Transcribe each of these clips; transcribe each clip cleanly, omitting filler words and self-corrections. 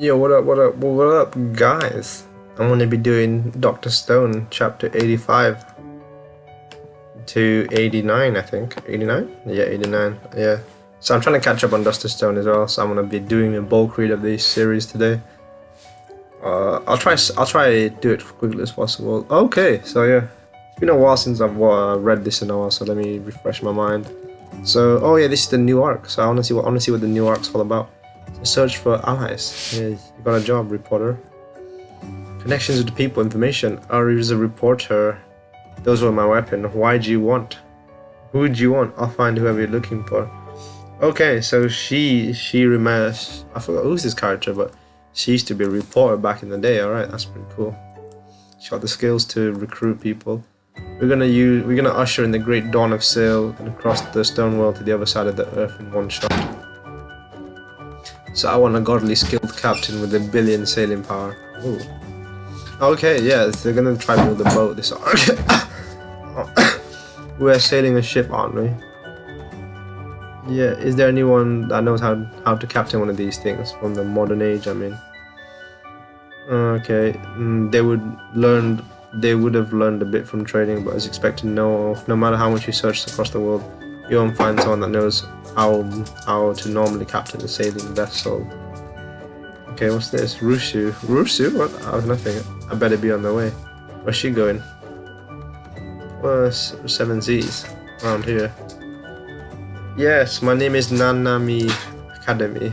Yo, what up, guys? I'm gonna be doing Dr. Stone, chapter 85 to 89, I think. 89? Yeah, 89. Yeah. So I'm trying to catch up on Dr. Stone as well. So I'm gonna be doing a bulk read of this series today. I'll try to do it as quickly as possible. Okay, so yeah, it's been a while since I've read this in a while. So let me refresh my mind. So oh yeah, this is the new arc. So I wanna see what the new arc's all about. So search for allies. Yeah, you got a job, reporter. Connections with the people, information. Ari is a reporter. Those were my weapon. Why do you want? Who do you want? I'll find whoever you're looking for. Okay, so she remembers. I forgot who's this character, but she used to be a reporter back in the day. All right, that's pretty cool. She got the skills to recruit people. We're gonna usher in the great dawn of sail and cross the stone world to the other side of the earth in one shot. So I want a godly skilled captain with a billion sailing power. Ooh. Okay, yes, they're gonna try to build a boat this arc. We're sailing a ship, aren't we? Yeah, is there anyone that knows how to captain one of these things from the modern age, I mean? Okay, they would have learned a bit from training, but as expected, no matter how much you search across the world, you won't find someone that knows how to normally captain a sailing vessel. Okay, what's this? Rusu. Rusu? What? I was nothing. I better be on the way. Where's she going? Seven Z's around here. Yes, my name is Nanami Academy.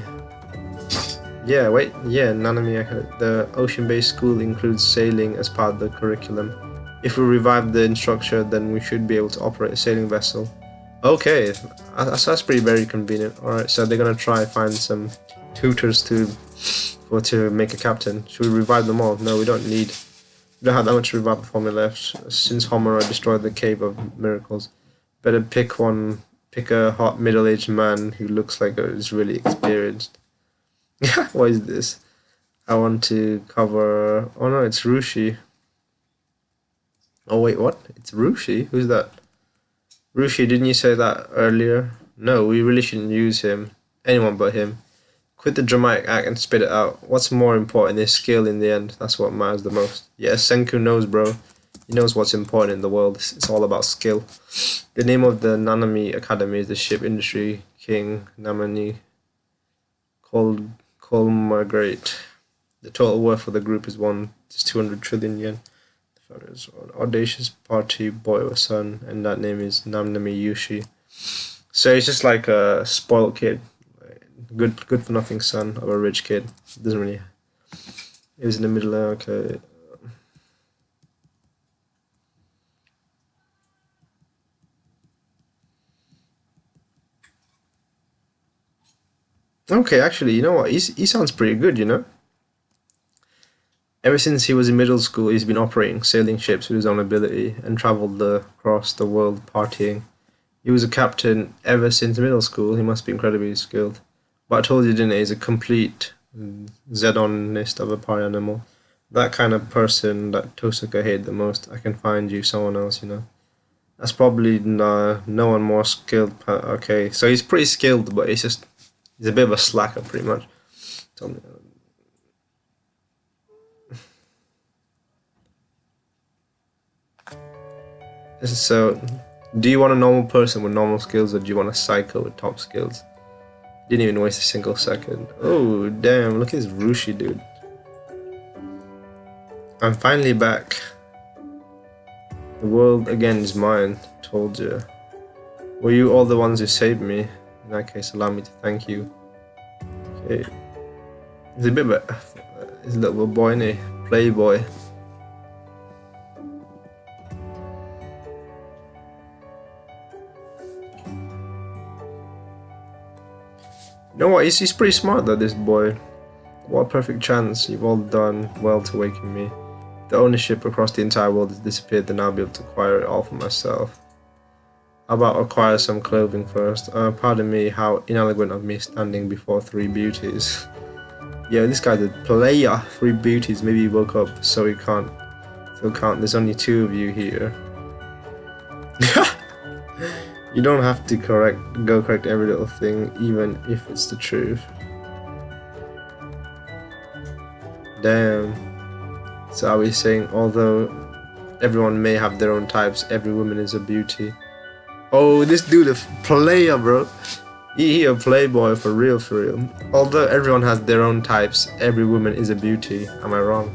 Yeah, wait. Yeah, Nanami Academy. The ocean-based school includes sailing as part of the curriculum. If we revive the instructor, then we should be able to operate a sailing vessel. Okay, that's pretty very convenient. Alright, so they're gonna try find some tutors to make a captain. Should we revive them all? No, we don't have that much revival formula left. Since Homura destroyed the Cave of Miracles, better pick a hot middle-aged man who looks like he's really experienced. What is this? I want to cover. Oh no, it's Rushi. Oh wait, what? It's Rushi? Who's that? Rushi, didn't you say that earlier? No, we really shouldn't use him. Anyone but him. Quit the dramatic act and spit it out. What's more important is skill in the end. That's what matters the most. Yeah, Senku knows, bro. He knows what's important in the world. It's all about skill. The name of the Nanami Academy is the ship industry king Namani Colmargrate. The total worth for the group is 200 trillion yen. The father is an audacious party boy or son, and that name is Namnami Yushi. So he's just like a spoiled kid. Good for nothing son of a rich kid. Doesn't really. He was in the middle. Okay. Okay, actually, you know what? He sounds pretty good, you know? Ever since he was in middle school, he's been operating sailing ships with his own ability and traveled across the world partying. He was a captain ever since middle school. He must be incredibly skilled. But I told you, didn't I? He's a complete Zedonist of a party animal. That kind of person that Tosaka hated the most. I can find you someone else, you know? That's probably no one more skilled. Okay, so he's pretty skilled, but he's a bit of a slacker, pretty much. Tell me. So, do you want a normal person with normal skills, or do you want a psycho with top skills? Didn't even waste a single second. Oh, damn, look at this Rushi dude. I'm finally back. The world again is mine, told you. Were you all the ones who saved me? In that case, allow me to thank you. Okay. He's a bit of he's a little boy, isn't he? Playboy. You know what, he's pretty smart though, this boy. What a perfect chance. You've all done well to awaken me. If the ownership across the entire world has disappeared, then I'll be able to acquire it all for myself. How about acquire some clothing first? Pardon me, how inelegant of me standing before three beauties. Yeah, this guy's a player. Three beauties, maybe he woke up so he can't. There's only two of you here. You don't have to correct every little thing, even if it's the truth. Damn. So are we saying although everyone may have their own types, every woman is a beauty? Oh, this dude a player, bro. He a playboy for real, for real. Although everyone has their own types, every woman is a beauty. Am I wrong?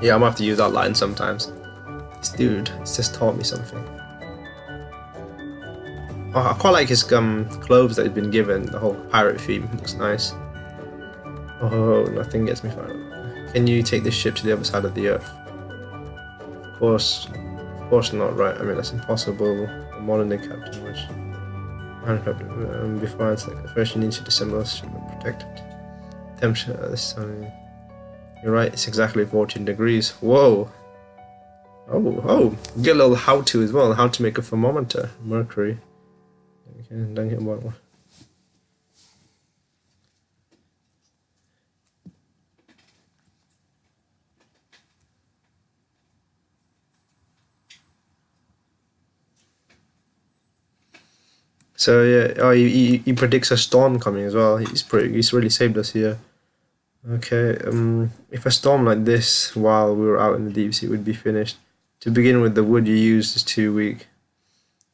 Yeah, I'm gonna have to use that line sometimes. This dude has just taught me something. Oh, I quite like his clothes that he's been given. The whole pirate theme looks nice. Oh, nothing gets me fired up. Can you take this ship to the other side of the earth? Of course not, right? I mean, that's impossible. A modern day captain, which before it's like first you need to disassemble us, protect it. Temperature this time. You're right. It's exactly 14 degrees. Whoa. Oh, get a little how-to as well. How to make a thermometer. Mercury. Okay, don't get one. So yeah, oh, he predicts a storm coming as well. He's really saved us here. Okay, if a storm like this while we were out in the deep sea would be finished. To begin with, the wood you used is too weak.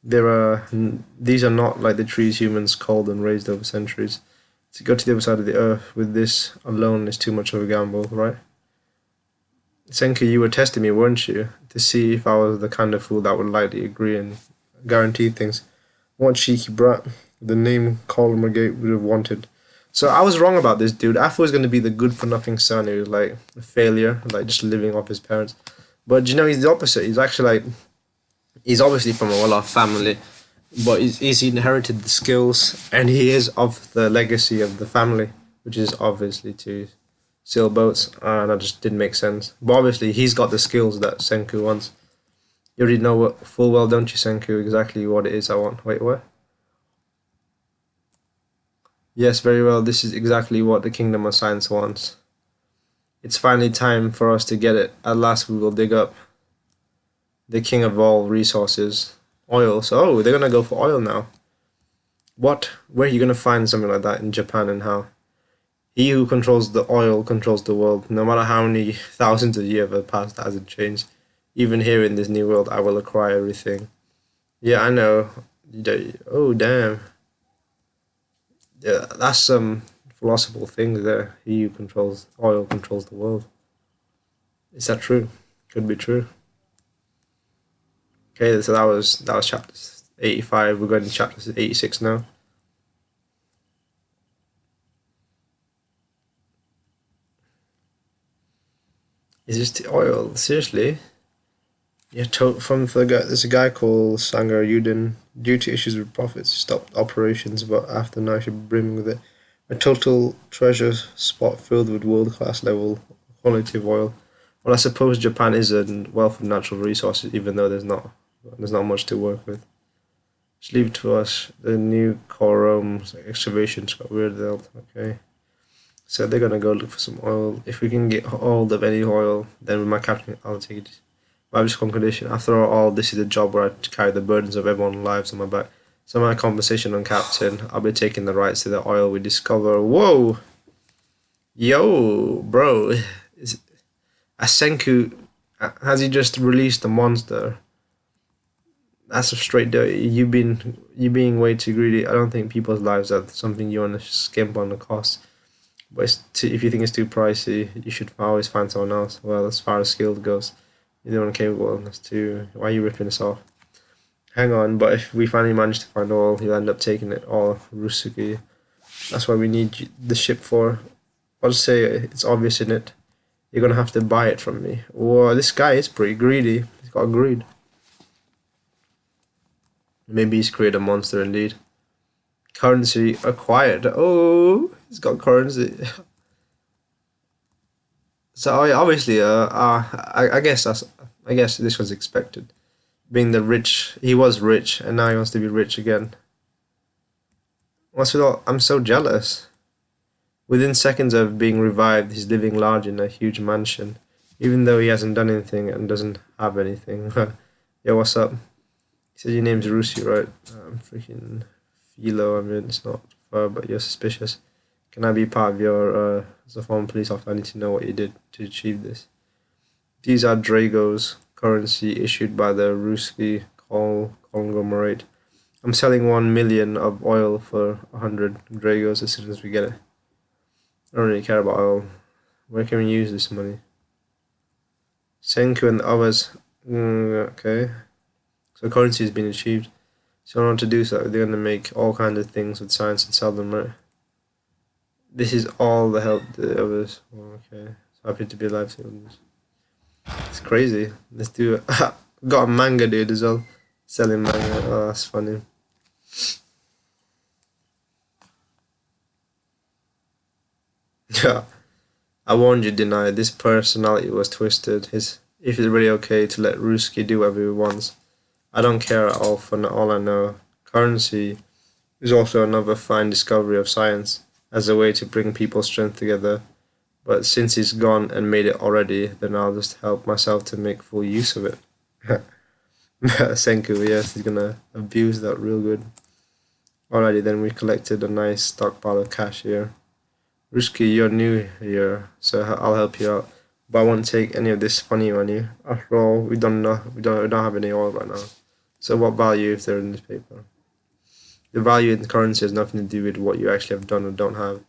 These are not like the trees humans culled and raised over centuries. To go to the other side of the earth with this alone is too much of a gamble, right? Senku, you were testing me, weren't you? To see if I was the kind of fool that would lightly agree and guarantee things. What cheeky brat. The name Colin McGate would have wanted. So I was wrong about this dude. I thought he was going to be the good-for-nothing son who was like a failure, like just living off his parents. But you know, he's the opposite. He's actually like, he's obviously from a well-off family, but he's inherited the skills, and he is of the legacy of the family, which is obviously to sail boats, and that just didn't make sense. But obviously, he's got the skills that Senku wants. You already know full well, don't you, Senku, exactly what it is I want. Wait, what? Yes, very well. This is exactly what the Kingdom of Science wants. It's finally time for us to get it. At last, we will dig up the king of all resources, oil. So, oh, they're gonna go for oil now. What? Where are you gonna find something like that in Japan, and how? He who controls the oil controls the world. No matter how many thousands of years have passed, that hasn't changed. Even here in this new world, I will acquire everything. Yeah, I know. Oh, damn. Yeah, that's some philosophical things there. He who controls oil controls the world. Is that true? Could be true. Okay, so that was chapter 85. We're going to chapter 86 now. Is this the oil? Seriously? Yeah, there's a guy called Sanger Yudin. Due to issues with profits, stopped operations, but after now should be brimming with it. A total treasure spot filled with world-class level quality of oil. Well, I suppose Japan is a wealth of natural resources, even though there's not much to work with. Just leave it to us. The new Corom excavations got weird though. Okay. So they're gonna go look for some oil. If we can get hold of any oil, then with my captain, I'll take it. My obvious condition. After all, this is a job where I carry the burdens of everyone's lives on my back. So my compensation on captain, I'll be taking the rights to the oil we discover. Whoa! Yo, bro. Asenku, has he just released a monster? That's a straight dirty. You being way too greedy. I don't think people's lives are something you want to skimp on the cost. But if you think it's too pricey, you should always find someone else. Well, as far as skill goes, you're the one capable. That's too. Why are you ripping us off? Hang on, but if we finally manage to find oil, you'll end up taking it all, Rusuki. That's what we need the ship for. I'll just say it's obvious in it. You're gonna have to buy it from me. Whoa, this guy is pretty greedy. He's got greed. Maybe he's created a monster indeed. Currency acquired. Oh, he's got currency. So obviously, I guess this was expected. Being the rich, he was rich, and now he wants to be rich again. What's with all? I'm so jealous. Within seconds of being revived, he's living large in a huge mansion, even though he hasn't done anything and doesn't have anything. Yo, what's up? He says your name's Rusi, right? I'm freaking Philo. I mean, it's not far, but you're suspicious. Can I be part of your, as a former police officer, I need to know what you did to achieve this. These are Dragos, currency issued by the Ruski conglomerate. I'm selling 1 million of oil for 100 Dragos as soon as we get it. I don't really care about oil. Where can we use this money? Senku and the others. Okay. So currency has been achieved. So in order to do so, they're going to make all kinds of things with science and sell them, right? This is all the help the others. Okay. So happy to be alive. It's crazy. Let's do it. Got a manga dude as well. Selling manga. Oh, that's funny. Yeah. I warned you, didn't I? This personality was twisted. If it's really okay to let Ruski do whatever he wants. I don't care at all for all I know. Currency is also another fine discovery of science as a way to bring people's strength together. But since he's gone and made it already, then I'll just help myself to make full use of it. Senku, yes, he's gonna abuse that real good. Alrighty, then we collected a nice stockpile of cash here. Ruski, you're new here, so I'll help you out. But I won't take any of this funny money. After all, we don't have any oil right now. So what value if they're in this paper? The value in the currency has nothing to do with what you actually have done or don't have.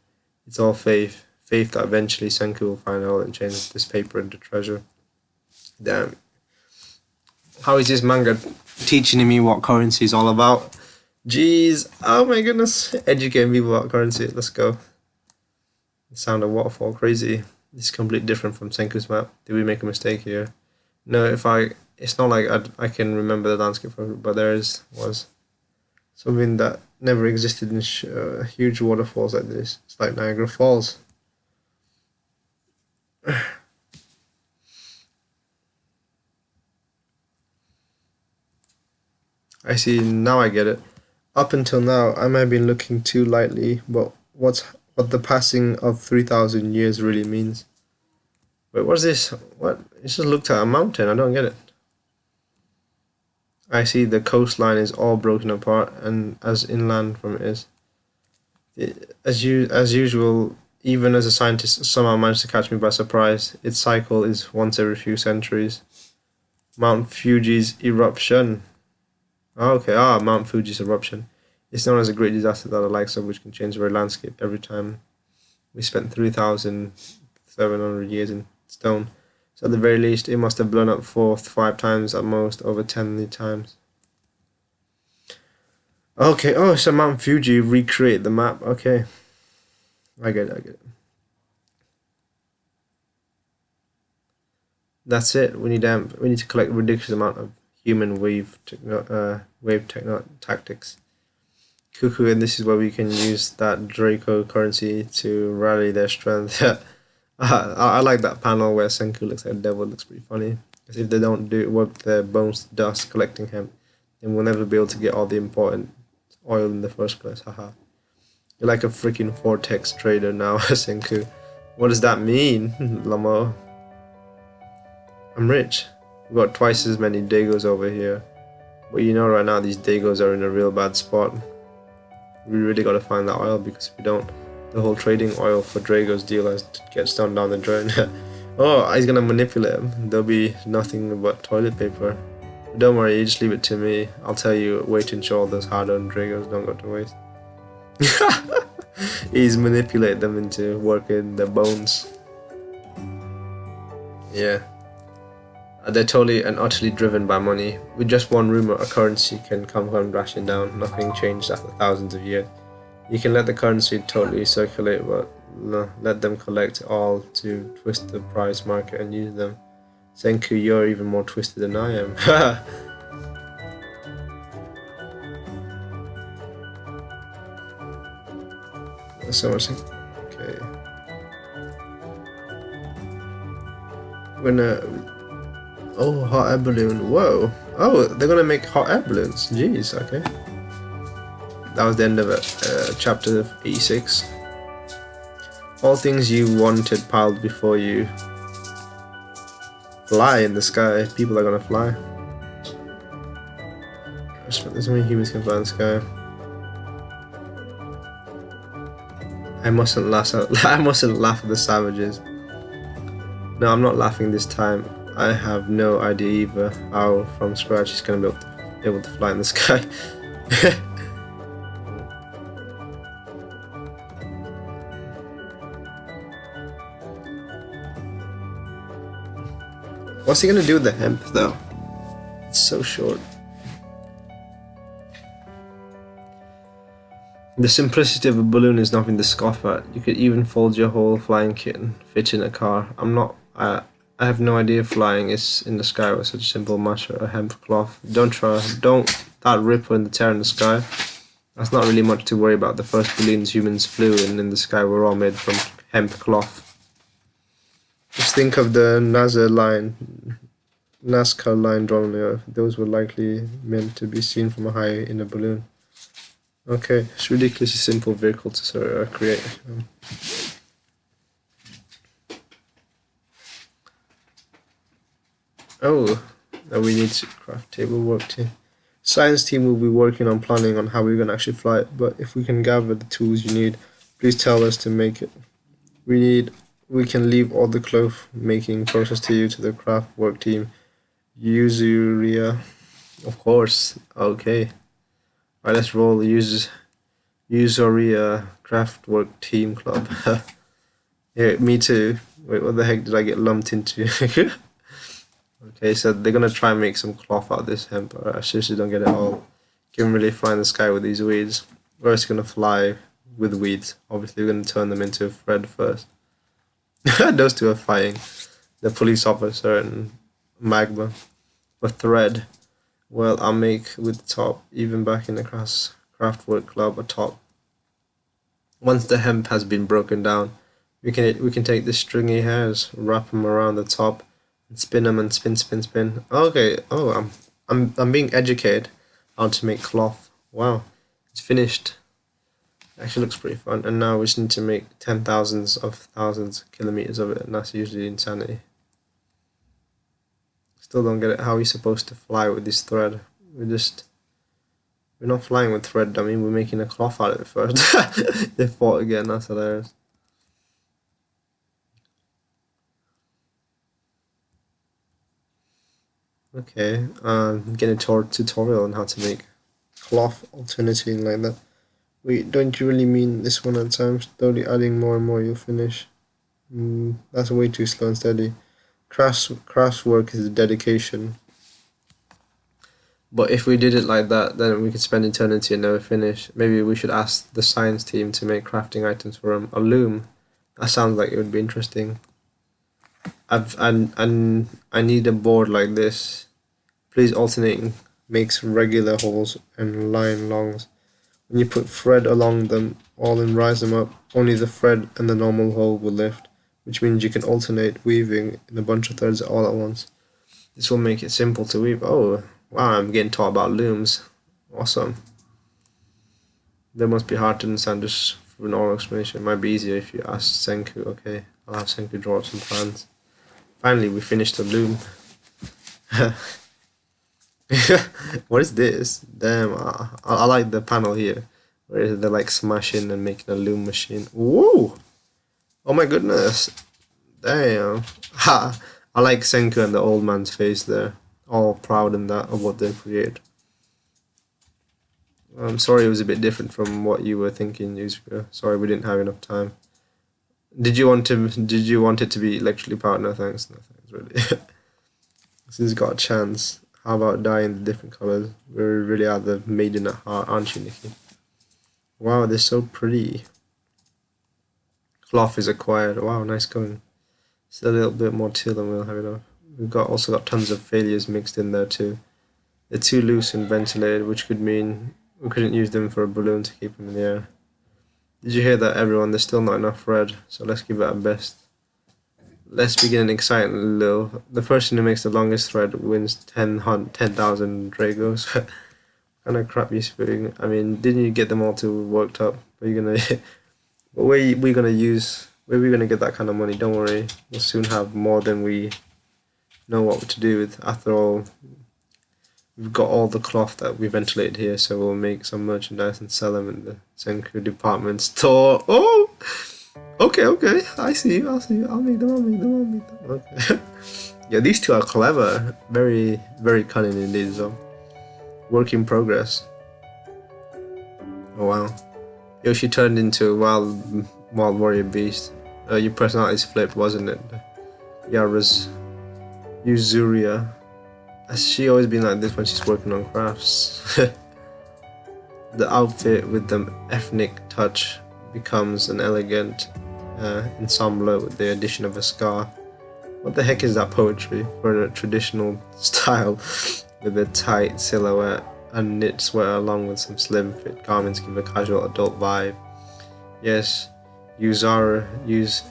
It's all faith. Faith that eventually Senku will find out and change this paper into treasure. Damn. How is this manga teaching me what currency is all about? Jeez. Oh my goodness. Educating people about currency. Let's go. The sound of waterfall. Crazy. This is completely different from Senku's map. Did we make a mistake here? No, it's not like I can remember the landscape, but was something that never existed in huge waterfalls like this. It's like Niagara Falls. I see, now I get it. Up until now, I might have been looking too lightly, but what the passing of 3,000 years really means. Wait, what's this? What? It just looked at a mountain. I don't get it. I see the coastline is all broken apart, and as inland from it is. As usual, even as a scientist, somehow managed to catch me by surprise. Its cycle is once every few centuries. Mount Fuji's eruption. Oh, okay, Mount Fuji's eruption. It's known as a great disaster that the likes of which can change the very landscape every time. We spent 3,700 years in stone. So at the very least, it must have blown up 5 times at most, over 10 times. Okay, oh, so Mount Fuji recreate the map. Okay. I get it. That's it. We need to collect a ridiculous amount of human wave tactics. Cuckoo, and this is where we can use that Draco currency to rally their strength. I like that panel where Senku looks like a devil. It looks pretty funny. Because if they don't work their bones to dust collecting hemp, then we'll never be able to get all the important oil in the first place. Haha. You're like a freaking vortex trader now, Senku. What does that mean, Lamo? I'm rich. We've got twice as many Dagos over here. But you know right now these Dagos are in a real bad spot. We really gotta find that oil, because if we don't, the whole trading oil for Drago's deal has to get thrown down the drain. Oh, he's gonna manipulate them. There'll be nothing but toilet paper. But don't worry, you just leave it to me. I'll tell you a way to ensure those hard-earned Dragos don't go to waste. He's manipulated them into working their bones. Yeah. They're totally and utterly driven by money. With just one rumor, a currency can come crashing down. Nothing changed after thousands of years. You can let the currency totally circulate, but let them collect all to twist the price market and use them. Senku, you're even more twisted than I am. So much. Okay. We're gonna. Oh, hot air balloon. Whoa. Oh, they're gonna make hot air balloons. Jeez, okay. That was the end of it. Chapter 86. All things you wanted piled before you. Fly in the sky. People are gonna fly. There's so many humans can fly in the sky. I mustn't laugh out. I mustn't laugh at the savages. No, I'm not laughing this time. I have no idea either how from scratch he's gonna be able to fly in the sky. What's he gonna do with the hemp though? It's so short. The simplicity of a balloon is nothing to scoff at. You could even fold your whole flying kit and fit in a car. I have no idea flying is in the sky with such a simple matter. A hemp cloth. Don't that ripple in the tear in the sky. That's not really much to worry about. The first balloons humans flew in the sky were all made from hemp cloth. Just think of the NASCAR line drawn on the earth. Those were likely meant to be seen from high in a balloon. Okay, it's ridiculously simple vehicle to create. Oh, now we need to craft table work team. Science team will be working on planning on how we're gonna actually fly it. But if we can gather the tools you need, please tell us to make it. We can leave all the cloth making process to you to the craft work team. Usuria, of course. Okay. Alright, let's roll the Usuria Craftwork Team Club. Yeah, me too. Wait, what the heck did I get lumped into? Okay, so they're gonna try and make some cloth out of this hemp. I seriously don't get it all. Can't really fly in the sky with these weeds. Or it's gonna fly with weeds. Obviously, we're gonna turn them into a thread first. Those two are fighting. The police officer and Magma. A thread. Well, I'll make with the top, even back in the Craftwork Club, a top. Once the hemp has been broken down, we can take the stringy hairs, wrap them around the top, and spin them and spin. Okay. Oh, I'm being educated how to make cloth. Wow, it's finished. Actually, looks pretty fun. And now we just need to make 10,000s of thousands kilometers of it, and that's usually insanity. Still don't get it. How are you supposed to fly with this thread? We're not flying with thread, dummy. We're making a cloth out of it first. They fought again. That's hilarious. Okay, get a tutorial on how to make cloth alternating like that. Wait, don't you really mean this one at a time? Slowly adding more and more, you'll finish. That's way too slow and steady. Craft work is dedication. But if we did it like that, then we could spend eternity and never finish. Maybe we should ask the science team to make crafting items for a loom. That sounds like it would be interesting. I need a board like this. Please alternating makes regular holes and line longs. When you put thread along them all and rise them up, only the thread and the normal hole will lift, which means you can alternate weaving in a bunch of threads all at once. This will make it simple to weave. Oh, wow, I'm getting taught about looms. Awesome. That must be hard to understand just for an oral explanation. It might be easier if you ask Senku. Okay, I'll have Senku draw up some plans. Finally, we finished the loom. What is this? Damn, I like the panel here where they're like smashing and making a loom machine. Whoa! Oh my goodness! Damn! Ha! I like Senku and the old man's face there, all proud in that of what they created. I'm sorry it was a bit different from what you were thinking, Yusuke. Sorry we didn't have enough time. Did you want it to be electrically powered? No thanks, really. Since got a chance. How about dyeing the different colors? We really are the maiden at heart, aren't you, Nikki? Wow, they're so pretty. Cloth is acquired. Wow, nice going. Still a little bit more till and we'll have it off. We've also got tons of failures mixed in there too. They're too loose and ventilated, which could mean we couldn't use them for a balloon to keep them in the air. Did you hear that, everyone? There's still not enough thread, so let's give it our best. Let's begin an exciting little. The person who makes the longest thread wins 10,000 Dragos. What kind of crap you spitting? I mean, didn't you get them all to worked up? Where you gonna? Where we gonna use? Where we gonna get that kind of money? Don't worry, we'll soon have more than we know what to do with. After all, we've got all the cloth that we ventilated here, so we'll make some merchandise and sell them in the Senku department store. Oh! Okay, okay. I see you. I'll see you. I'll make them. I'll make them. I'll make them. Okay. Yeah, these two are clever. Very, very cunning indeed. So, work in progress. Oh wow. Yo, she turned into a wild warrior beast. Your personality's flipped, wasn't it? Yara's Yuzuria. Has she always been like this when she's working on crafts? The outfit with the ethnic touch becomes an elegant ensemble with the addition of a scarf. What the heck is that poetry for a traditional style with a tight silhouette and knit sweater along with some slim fit garments give a casual adult vibe. Yes, Yuzuria's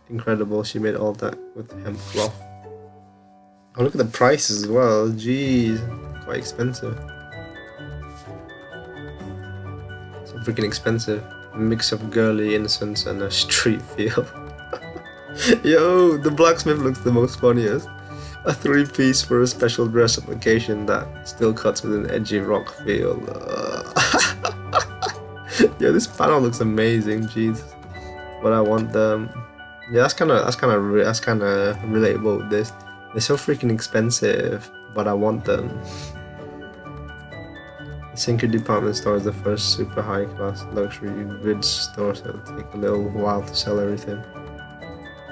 incredible. She made all that with hemp cloth. Oh, look at the prices as well. Jeez, quite expensive. So freaking expensive. A mix of girly innocence and a street feel. Yo, the blacksmith looks the most funniest. A 3-piece for a special dress up occasion that still cuts with an edgy rock feel. Yo, this panel looks amazing. Jeez, but I want them. Yeah, that's kind of relatable with this. They're so freaking expensive, but I want them. The Senku department store is the first super high class luxury goods store, so it'll take a little while to sell everything.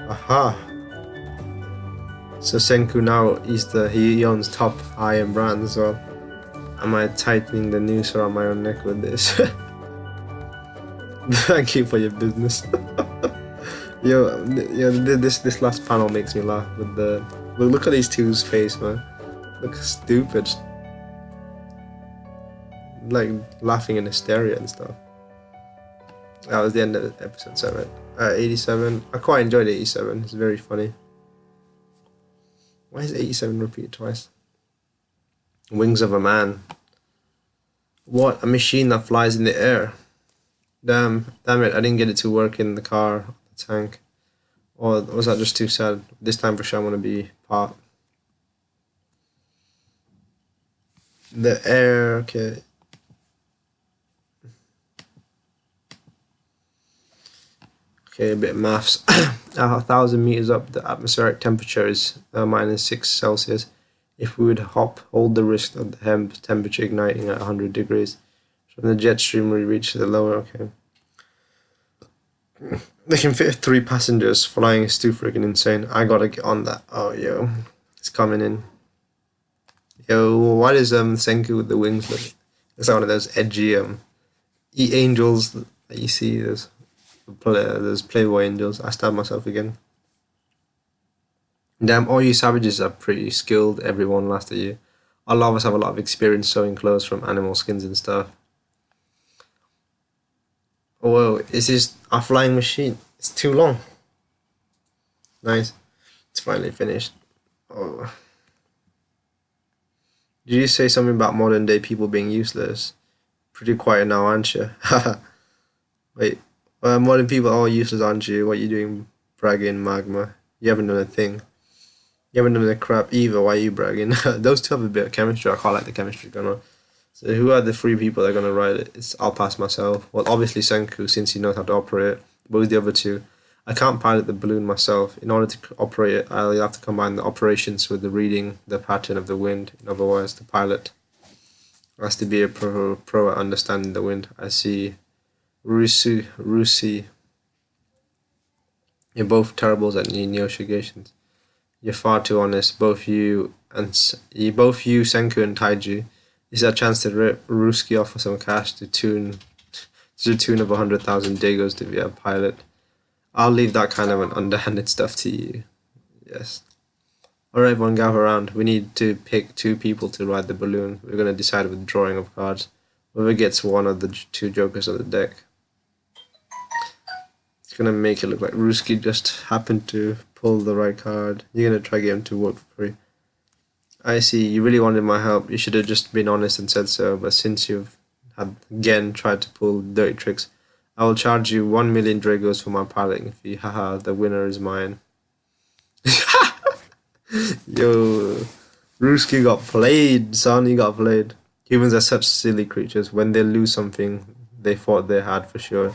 Aha! So Senku now he owns top high-end brands as well. Am I tightening the noose around my own neck with this? Thank you for your business. Yo, this last panel makes me laugh with the look at these two's face, man. Look stupid. Like laughing in hysteria and stuff. That was the end of episode 7. 87. I quite enjoyed 87. It's very funny. Why is 87 repeated twice? Wings of a man. What? A machine that flies in the air. Damn it, I didn't get it to work in the car, the tank. Or was that just too sad? This time for sure I'm gonna be part. The air, okay. Okay, a bit of maths. 1,000 meters up, the atmospheric temperature is -6 Celsius. If we would hold the risk of the temperature igniting at 100 degrees. From the jet stream we reach the lower, okay. They can fit 3 passengers. Flying is too freaking insane. I gotta get on that. Oh, yo. It's coming in. Yo, why does Senku with the wings look? It's like one of those edgy angels that you see. Those Playboy angels. I stabbed myself again. Damn, all you savages are pretty skilled. Everyone laughed at you. A lot of us have a lot of experience sewing clothes from animal skins and stuff. Oh, whoa, is this a flying machine? It's too long. Nice. It's finally finished. Oh. Did you say something about modern day people being useless? Pretty quiet now, aren't you? Wait. Modern people are all useless, aren't you? What are you doing bragging, Magma? You haven't done a thing. You haven't done a crap either. Why are you bragging? Those two have a bit of chemistry. I quite like the chemistry going on. So who are the 3 people that are going to ride it? I'll pass myself. Well, obviously Senku, since he knows how to operate it. But with the other 2, I can't pilot the balloon myself. In order to operate it, I'll have to combine the operations with the reading the pattern of the wind. In other words, the pilot has to be a pro at understanding the wind. I see. Rusi. You're both terribles at negotiations. You're far too honest. Both you, Senku and Taiju. This is a chance to rip Ruski off for some cash to the tune of 100,000 Dagos to be a pilot. I'll leave that kind of an underhanded stuff to you. Yes. Alright, everyone, gather around. We need to pick 2 people to ride the balloon. We're going to decide with drawing of cards. Whoever gets one of the 2 jokers on the deck. It's going to make it look like Ruski just happened to pull the right card. You're going to try to get him to work for free. I see, you really wanted my help. You should have just been honest and said so, but since you've again tried to pull dirty tricks, I will charge you 1 million Dragos for my piloting fee. Haha, the winner is mine. Yo, Ruski got played, son, he got played. Humans are such silly creatures. When they lose something they thought they had for sure,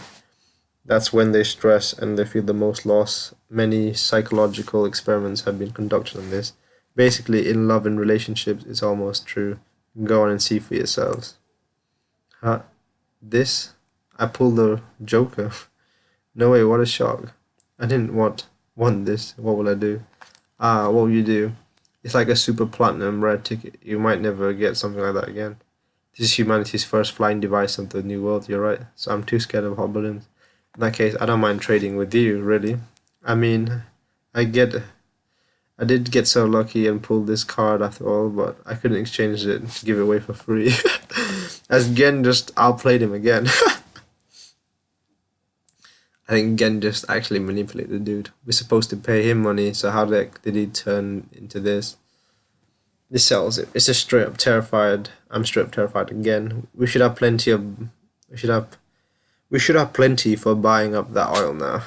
That's when they stress and they feel the most loss. Many psychological experiments have been conducted on this. Basically, in love and relationships, it's almost true. Go on and see for yourselves. Huh? This? I pulled the Joker. No way, what a shock. I didn't want this. What will I do? Ah, what will you do? It's like a super platinum rare ticket. You might never get something like that again. This is humanity's first flying device of the new world, you're right. So I'm too scared of hot balloons. In that case, I don't mind trading with you, really. I mean, I get I did get so lucky and pulled this card after all, but I couldn't exchange it to give it away for free. As Gen just outplayed him again. I think Gen just actually manipulated the dude. We're supposed to pay him money, so how the heck did he turn into this? This sells it. It's just straight up terrified. I'm straight up terrified again. We should have plenty of. We should have. We should have plenty for buying up that oil now.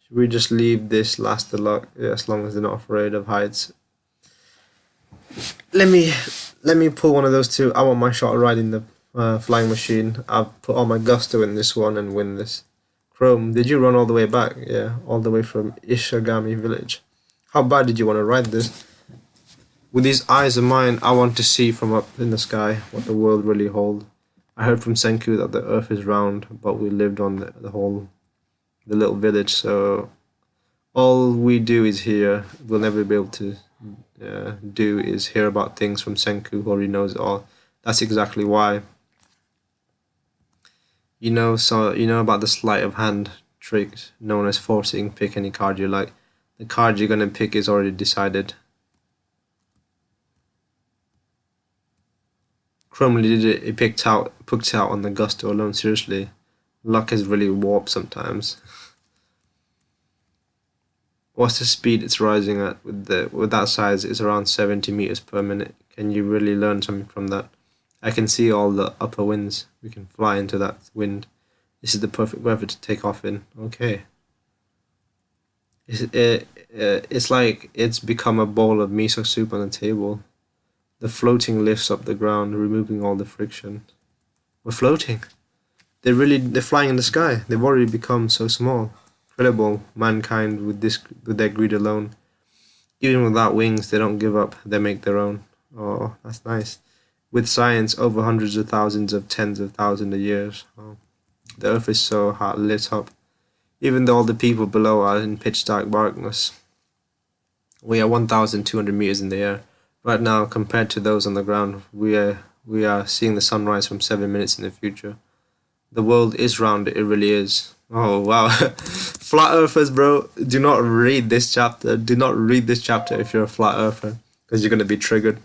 Should we just leave this last as long as they're not afraid of heights? Let me pull one of those two. I want my shot right in the flying machine. I'll put all my gusto in this one and win this. Chrome, did you run all the way back? Yeah, all the way from Ishigami village. How bad did you want to ride this? With these eyes of mine, I want to see from up in the sky what the world really holds. I heard from Senku that the earth is round, but we lived on the little village, so all we do is hear. We'll never be able to do is hear about things from Senku, who already knows it all. That's exactly why. You know about the sleight of hand trick known as forcing. Pick any card you like. The card you're gonna pick is already decided. Cromley did it. He picked out on the gusto alone. Seriously, luck is really warped sometimes. What's the speed it's rising at with that size? It's around 70 meters per minute. Can you really learn something from that? I can see all the upper winds. We can fly into that wind. This is the perfect weather to take off in. Okay. It's like it's become a bowl of miso soup on the table. The floating lifts up the ground, removing all the friction. We're floating. They're flying in the sky. They've already become so small. Incredible, mankind with their greed alone. Even without wings, they don't give up. They make their own. Oh, that's nice. With science, over hundreds of thousands of tens of thousands of years. Oh, the earth is so hot, lit up. Even though all the people below are in pitch dark darkness. We are 1,200 meters in the air. Right now, compared to those on the ground, we are seeing the sunrise from 7 minutes in the future. The world is round, it really is. Oh, wow. Flat earthers, bro, do not read this chapter. Do not read this chapter if you're a flat earther, because you're going to be triggered.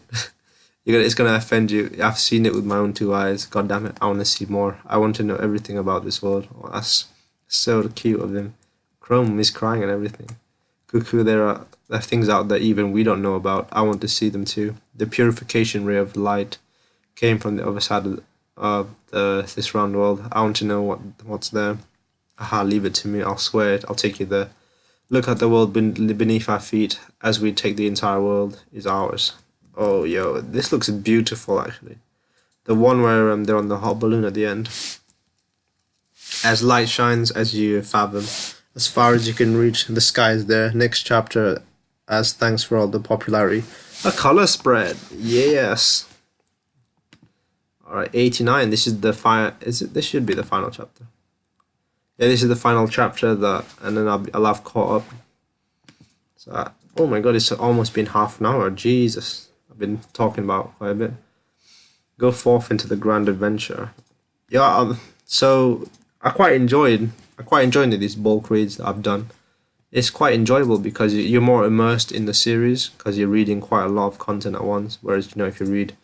It's going to offend you. I've seen it with my own two eyes. God damn it, I want to see more. I want to know everything about this world. Oh, that's so cute of him. Chrome is crying and everything. Cuckoo, there are things out there even we don't know about. I want to see them too. The purification ray of light came from the other side of this round world. I want to know what's there. Aha, leave it to me. I'll swear it. I'll take you there. Look at the world beneath our feet as we take the entire world is ours. Oh, yo, this looks beautiful, actually. The one where they're on the hot balloon at the end. As light shines as you fathom, as far as you can reach, the sky is there. Next chapter, as thanks for all the popularity. A color spread, yes. All right, 89. This is the final. This should be the final chapter. Yeah, this is the final chapter and then I'll have caught up. So, oh my god, it's almost been half an hour. Jesus, I've been talking about quite a bit. Go forth into the grand adventure. Yeah, so I quite enjoyed these bulk reads that I've done. It's quite enjoyable because you're more immersed in the series because you're reading quite a lot of content at once. Whereas if you read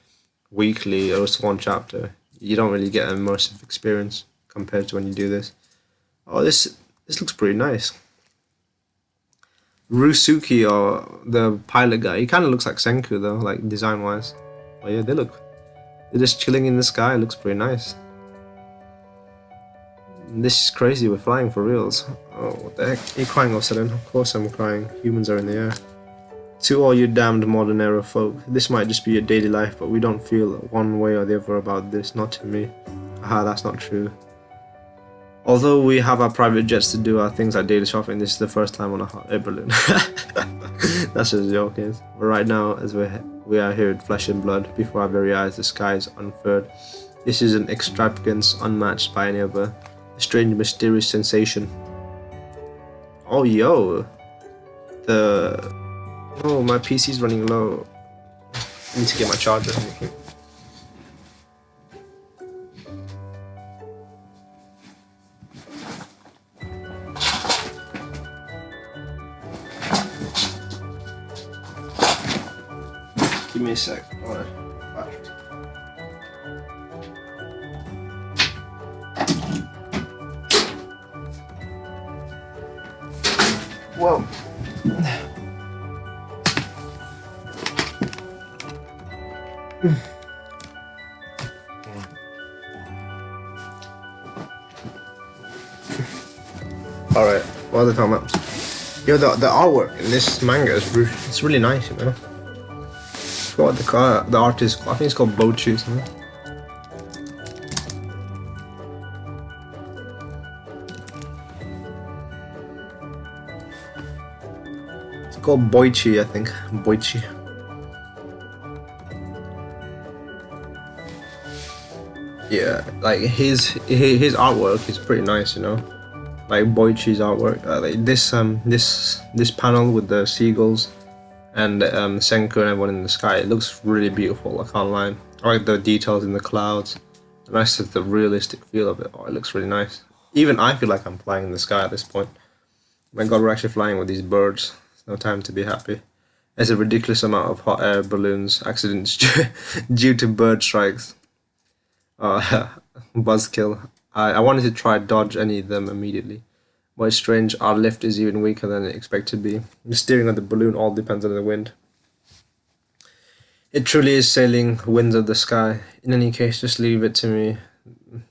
weekly or just one chapter, you don't really get an immersive experience compared to when you do this. Oh, this looks pretty nice. Rusuki, or the pilot guy, he kind of looks like Senku though, like design wise. But yeah, they're just chilling in the sky. It looks pretty nice. This is crazy, we're flying for reals. Oh, what the heck? Are you crying all of a sudden? Of course I'm crying. Humans are in the air. To all you damned modern era folk, this might just be your daily life, but we don't feel one way or the other about this, not to me. Aha, that's not true. Although we have our private jets to do our things like daily shopping, this is the first time on a hot air balloon. That's just a joke, yes. But right now, as we are here in flesh and blood, before our very eyes, the sky is unfurled. This is an extravagance unmatched by any other. A strange, mysterious sensation. Oh, yo! Oh, my PC's running low. I need to get my charger. Give me a sec. Alright. Whoa. Alright, what are the talking about? Yo, the artwork in this manga is it's really nice, you know. What the artist, I think it's called Bochi or something. It's called Boichi, I think. Boichi. Yeah, like his artwork is pretty nice, you know. Like Boichi's artwork, like this panel with the seagulls and Senku and everyone in the sky. It looks really beautiful. I can't lie. I like the details in the clouds. The rest of the realistic feel of it. Oh, it looks really nice. Even I feel like I'm flying in the sky at this point. My God, we're actually flying with these birds. It's no time to be happy. There's a ridiculous amount of hot air balloons accidents due to bird strikes. Buzzkill. I wanted to try dodge any of them immediately. But it's strange, our lift is even weaker than it expected to be. The steering of the balloon all depends on the wind. It truly is sailing winds of the sky. In any case, just leave it to me.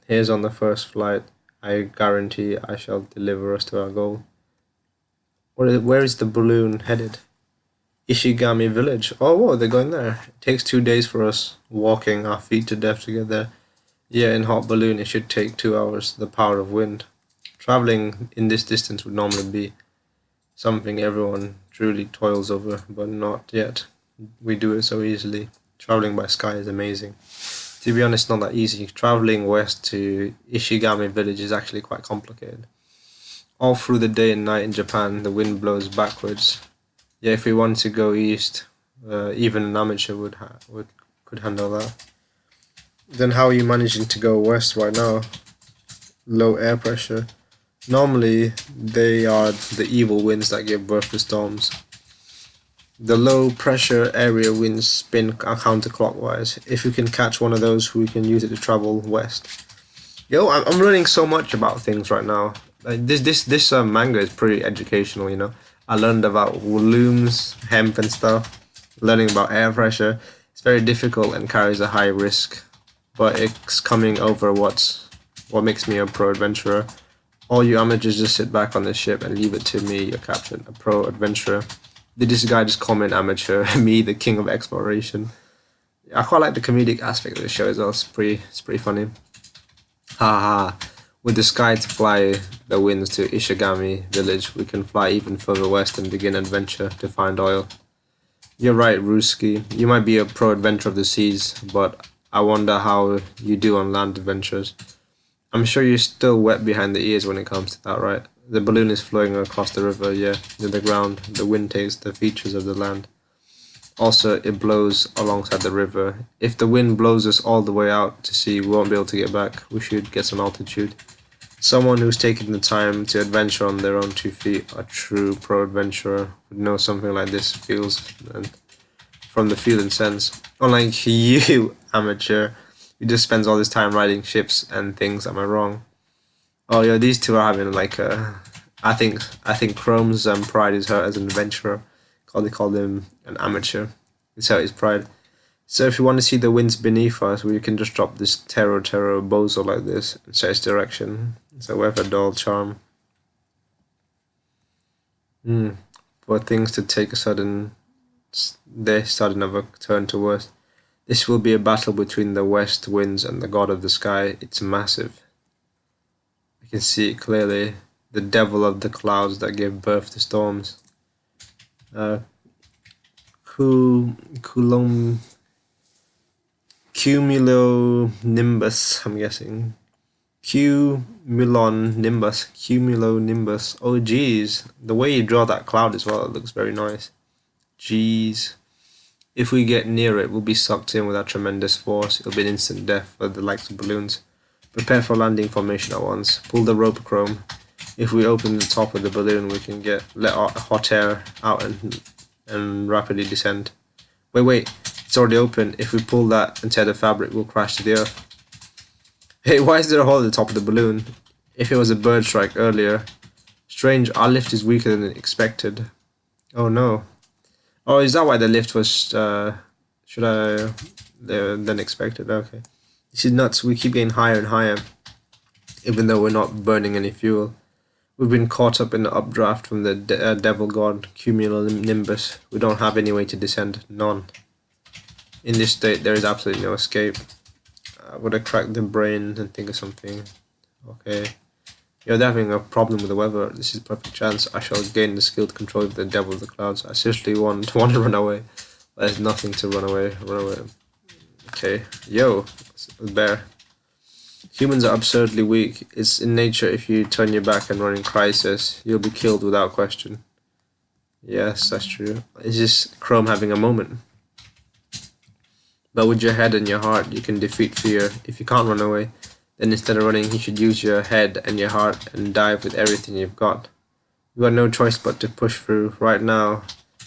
Here's on the first flight. I guarantee I shall deliver us to our goal. Where is the balloon headed? Ishigami village. Oh, whoa, they're going there. It takes 2 days for us walking our feet to death to get there. Yeah, in hot balloon it should take 2 hours. The power of wind. Traveling in this distance would normally be something everyone truly toils over, but not yet. We do it so easily. Traveling by sky is amazing. To be honest, not that easy. Traveling west to Ishigami village is actually quite complicated. All through the day and night in Japan, the wind blows backwards. Yeah, if we want to go east, even an amateur could handle that. Then how are you managing to go west right now? Low air pressure. Normally, they are the evil winds that give birth to storms. The low pressure area winds spin counterclockwise. If we can catch one of those, we can use it to travel west. Yo, I'm learning so much about things right now. Like this manga is pretty educational, you know. I learned about looms, hemp and stuff. Learning about air pressure. It's very difficult and carries a high risk, but it's coming over what makes me a pro adventurer. All you amateurs just sit back on the ship and leave it to me, your captain, a pro adventurer. Did this guy just call me an amateur? Me, the king of exploration. I quite like the comedic aspect of the show as well. It's pretty funny. Haha. With the sky to fly the winds to Ishigami village, we can fly even further west and begin adventure to find oil. You're right, Ruski. You might be a pro adventurer of the seas, but I wonder how you do on land adventures. I'm sure you're still wet behind the ears when it comes to that, right? The balloon is flowing across the river, yeah, to the ground. The wind takes the features of the land. Also, it blows alongside the river. If the wind blows us all the way out to sea, we won't be able to get back. We should get some altitude. Someone who's taken the time to adventure on their own 2 feet, a true pro adventurer, would know something like this feels, and from the feel and sense. Unlike you, amateur, who just spends all this time riding ships and things. Am I wrong? Oh yeah, these two are having like a. I think Chrome's pride is hurt as an adventurer. They call him an amateur. It's hurt his pride. So if you want to see the winds beneath us, we can just drop this Tero bozo like this and set its direction. It's a weather dull charm. For things to take a sudden of a turn to worse. This will be a battle between the west winds and the god of the sky. It's massive. can see it clearly. The devil of the clouds that gave birth to storms. Cumulonimbus, I'm guessing. Cumulonimbus. Oh, geez. The way you draw that cloud as well, it looks very nice. Jeez. If we get near it, we'll be sucked in with that tremendous force. It'll be an instant death for the likes of balloons. Prepare for landing formation at once. Pull the rope chrome. If we open the top of the balloon, we can let hot air out and rapidly descend. Wait, it's already open. If we pull that and tear the fabric, we'll crash to the earth. Hey, why is there a hole at the top of the balloon? If it was a bird strike earlier. Strange, our lift is weaker than expected. Oh no. Oh, is that why the lift was than expected? Okay. This is nuts. We keep getting higher and higher, even though we're not burning any fuel. We've been caught up in the updraft from the devil god Cumulonimbus. We don't have any way to descend. None. In this state, there is absolutely no escape. I would have cracked the brain and think of something. Okay. You're having a problem with the weather. This is a perfect chance. I shall gain the skill to control the devil of the clouds. I seriously want to run away. There's nothing to run away. Okay. Yo, a bear. Humans are absurdly weak. It's in nature. If you turn your back and run in crisis, you'll be killed without question. Yes, that's true. It's just Chrome having a moment. But with your head and your heart, you can defeat fear. If you can't run away, then instead of running, you should use your head and your heart and dive with everything you've got. You've got no choice but to push through. Right now,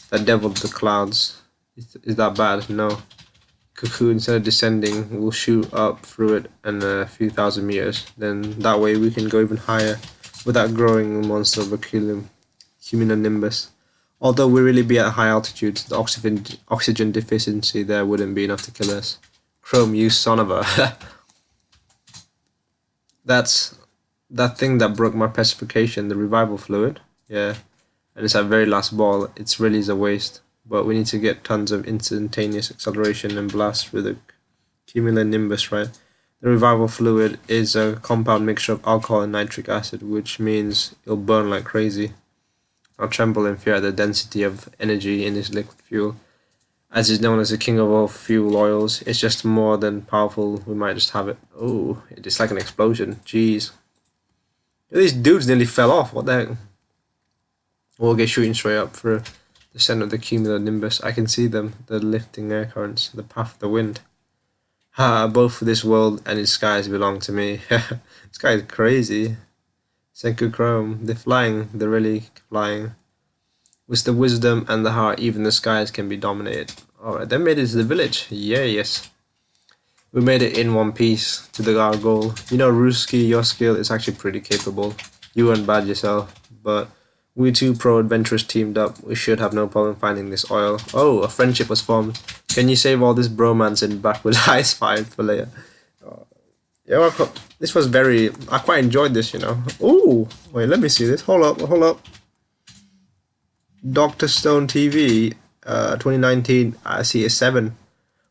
that devil of the clouds. Is that bad? No. Cuckoo, instead of descending, will shoot up through it and a few thousand meters. Then that way we can go even higher without growing monster of a cumulonimbus. Although we really be at high altitude, the oxygen deficiency there wouldn't be enough to kill us. Chrome, you son of a... That's that thing that broke my petrification, the revival fluid. Yeah, and it's that very last ball. It's really a waste. But we need to get tons of instantaneous acceleration and blast through the cumulonimbus, right? The revival fluid is a compound mixture of alcohol and nitric acid, which means it'll burn like crazy. I'll tremble in fear at the density of energy in this liquid fuel. As is known as the king of all fuel oils, it's just more than powerful. We might just have it. Oh, it's like an explosion. Jeez. These dudes nearly fell off. What the heck? We'll get shooting straight up through the center of the cumulonimbus. I can see them, the lifting air currents, the path of the wind. Ha, both this world and its skies belong to me. This guy is crazy. Senku Chrome, they're flying, they're really flying. With the wisdom and the heart, even the skies can be dominated. Alright, they made it to the village. Yeah, yes. We made it in one piece to our goal. You know, Ruski, your skill is actually pretty capable. You weren't bad yourself, but we two pro-adventurers teamed up. We should have no problem finding this oil. Oh, a friendship was formed. Can you save all this bromance in backward ice fired for later? Yeah, this was I quite enjoyed this, you know. Ooh, wait, let me see this. Hold up. Dr. Stone TV, 2019. I see a 7.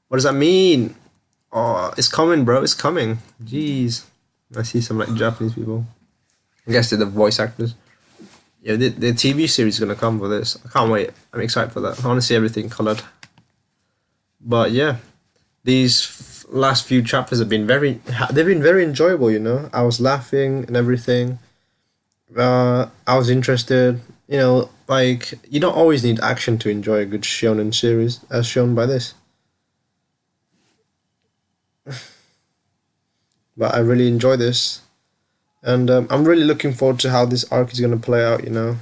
What does that mean? Oh, it's coming, bro. It's coming. Jeez. I see some like Japanese people. I guess they're the voice actors. Yeah, the TV series is gonna come for this. I can't wait. I'm excited for that. I want to see everything colored. But yeah, these last few chapters have been very enjoyable. You know, I was laughing and everything. I was interested. You know, like you don't always need action to enjoy a good shonen series, as shown by this. But I really enjoy this. And I'm really looking forward to how this arc is going to play out, you know.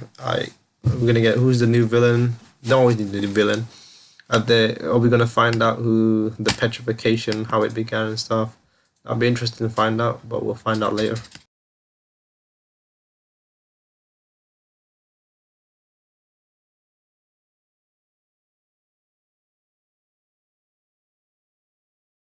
We're going to get who's the new villain. Don't always need the new villain. Are we going to find out who the petrification, how it began and stuff. That'll be interesting to find out, but we'll find out later.